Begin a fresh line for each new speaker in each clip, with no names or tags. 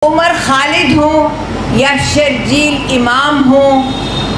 عمر خالد ہوں یا شرجیل امام ہوں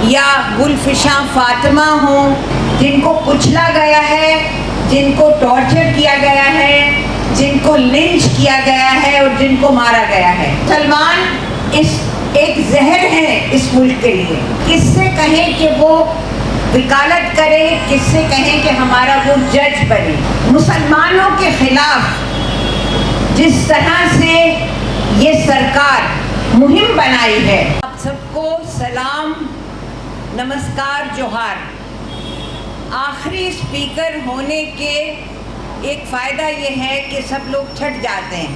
یا گلفشاں فاطمہ ہوں، جن کو کچلا گیا ہے، جن کو ٹارچر کیا گیا ہے، جن کو لنچ کیا گیا ہے اور جن کو مارا گیا ہے۔ مسلمان ایک زہر ہے اس ملک کے لیے۔ کس سے کہیں کہ وہ وکالت کرے، کس سے کہیں کہ ہمارا وہ جج بنے۔ مسلمانوں کے خلاف جس طرح سے یہ سرکار مہم بنائی ہے، آپ سب کو سلام، نمسکار، جوہار۔ آخری اسپیکر ہونے کے ایک فائدہ یہ ہے کہ سب لوگ چھٹ جاتے ہیں،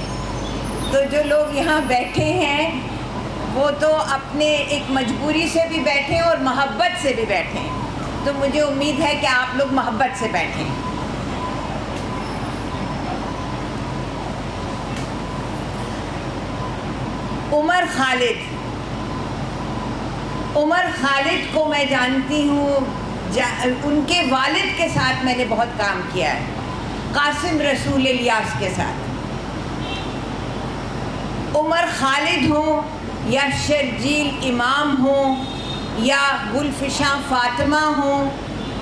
تو جو لوگ یہاں بیٹھے ہیں وہ تو اپنے ایک مجبوری سے بھی بیٹھے اور محبت سے بھی بیٹھے ہیں، تو مجھے امید ہے کہ آپ لوگ محبت سے بیٹھیں۔ عمر خالد کو میں جانتی ہوں، ان کے والد کے ساتھ میں نے بہت کام کیا ہے، قاسم رسول الیاس کے ساتھ۔ عمر خالد ہوں یا شرجیل امام ہوں یا گلفشاں فاطمہ ہوں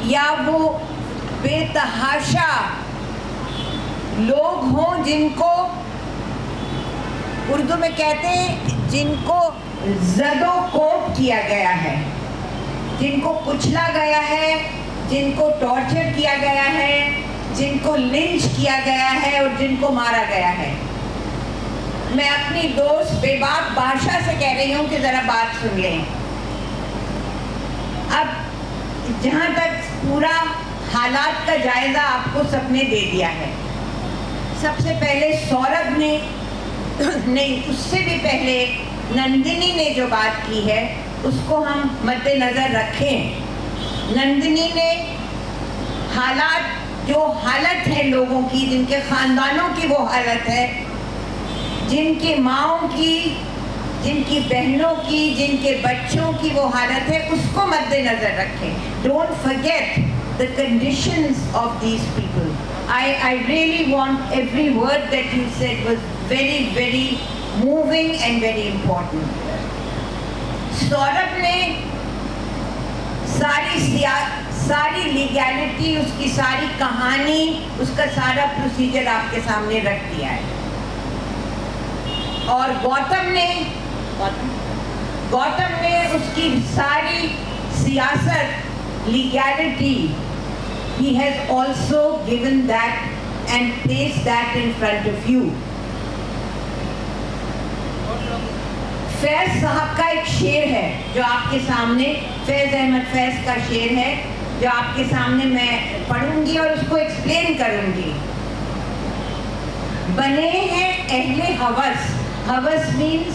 یا وہ بے تحاشا لوگ ہوں جن کو اردو میں کہتے ہیں جن کو زد و کوب کیا گیا ہے، جن کو کچلا گیا ہے، جن کو ٹارچر کیا گیا ہے، جن کو لنچ کیا گیا ہے اور جن کو مارا گیا ہے۔ میں اپنی دوست بے باک بادشاہ سے کہہ رہی ہوں کہ ذرا بات سن لیں۔ اب جہاں تک پورا حالات کا جائزہ آپ کو سب نے دے دیا ہے، سب سے پہلے سوربھ نے نہیں، اس سے بھی پہلے نندنی نے جو بات کی ہے اس کو ہم مد نظر رکھیں۔ نندنی نے حالات، جو حالت ہے لوگوں کی، جن کے خاندانوں کی وہ حالت ہے، جن کی ماؤں کی، جن کی بہنوں کی، جن کے بچوں کی وہ حالت ہے، اس کو مد نظر رکھیں۔ Don't forget the conditions of these people. I really want every word that you said was very, very moving and very important. Saurabh نے ساری لیگیلٹی، اس کی ساری کہانی، اس کا سارا پروسیجر آپ کے سامنے رکھ دیا ہے، اور گوتم نے اس کی ساری سیاست، legality, he has also given that and placed that in front of you. فیض صاحب کا ایک شعر ہے جو آپ کے سامنے، فیض احمد فیض کا شعر ہے جو آپ کے سامنے میں پڑھوں گی اور اس کو ایکسپلین کروں گی۔ بنے ہیں اہل ہوس، ہوس means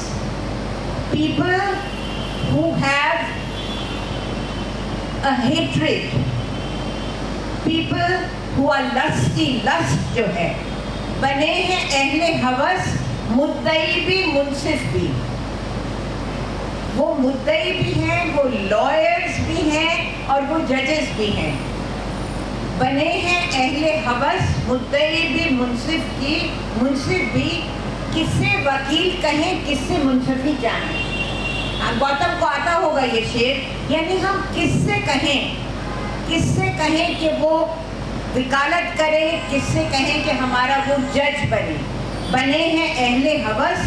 people who have a hatred, people who are lusty، lust جو ہے۔ بنے ہیں اہل ہوس، مدعی بھی منصف بھی، وہ مدعی بھی ہیں، وہ لائرز بھی ہیں اور وہ ججز بھی ہیں۔ بنے ہیں اہل ہوس، مدعی بھی منصف بھی، کس سے وکیل کہیں، کس سے منصفی چاہیں۔ گوتم کو آتا ہوگا یہ شعر، یعنی ہم کس سے کہیں کہ وہ وکالت کرے، کس سے کہیں کہ ہمارا وہ جج بنے۔ بنے ہیں اہل ہوس،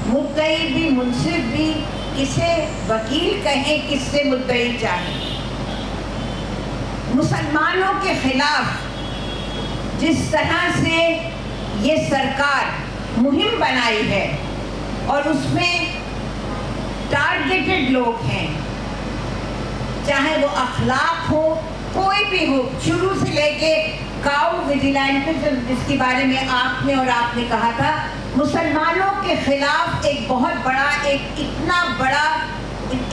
مدعی بھی منصف بھی، کسے وکیل کہیں، کس سے مدعی چاہیں۔ مسلمانوں کے خلاف جس طرح سے یہ سرکار مہم بنائی ہے اور اس میں ٹارگیٹڈ لوگ ہیں، چاہے وہ اخلاق ہو، کوئی بھی ہو، شروع سے لے کے کاؤ ویجیلینٹزم جس کے بارے میں آپ نے کہا تھا، مسلمانوں کے خلاف ایک بہت بڑا، ایک اتنا بڑا،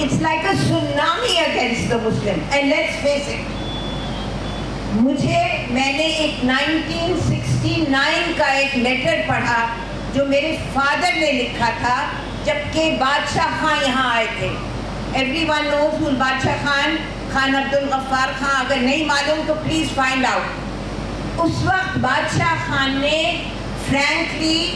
it's like a tsunami against the Muslim, and let's face it. میں نے ایک 1969 کا ایک لیٹر پڑھا جو میرے فادر نے لکھا تھا جبکہ بادشاہ خان یہاں آئے تھے۔ everyone knows who بادشاہ خان عبد الغفار خان، اگر نہیں معلوم تو پلیز فائنڈ آؤٹ۔ اس وقت بادشاہ خان نے frankly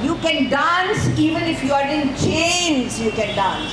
You can dance even if you are in chains, you can dance.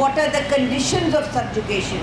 what are the conditions of subjugation।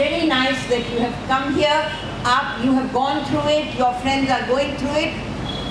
very nice that you have come here, you have gone through it, your friends are going through it,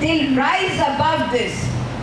they'll rise above this,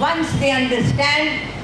once they understand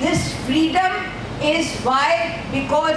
this freedom is why, because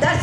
10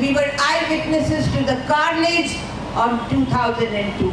we were eyewitnesses to the carnage of 2002।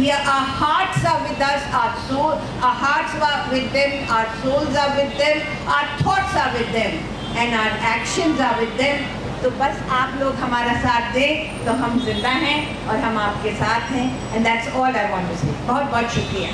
our hearts are with us, our hearts are with them, our souls are with them, our thoughts are with them, and our actions are with them। تو بس آپ لوگ ہمارا ساتھ دیں تو ہم زندہ ہیں اور ہم آپ کے ساتھ ہیں. And that's all I want to say. بہت بہت شکریہ.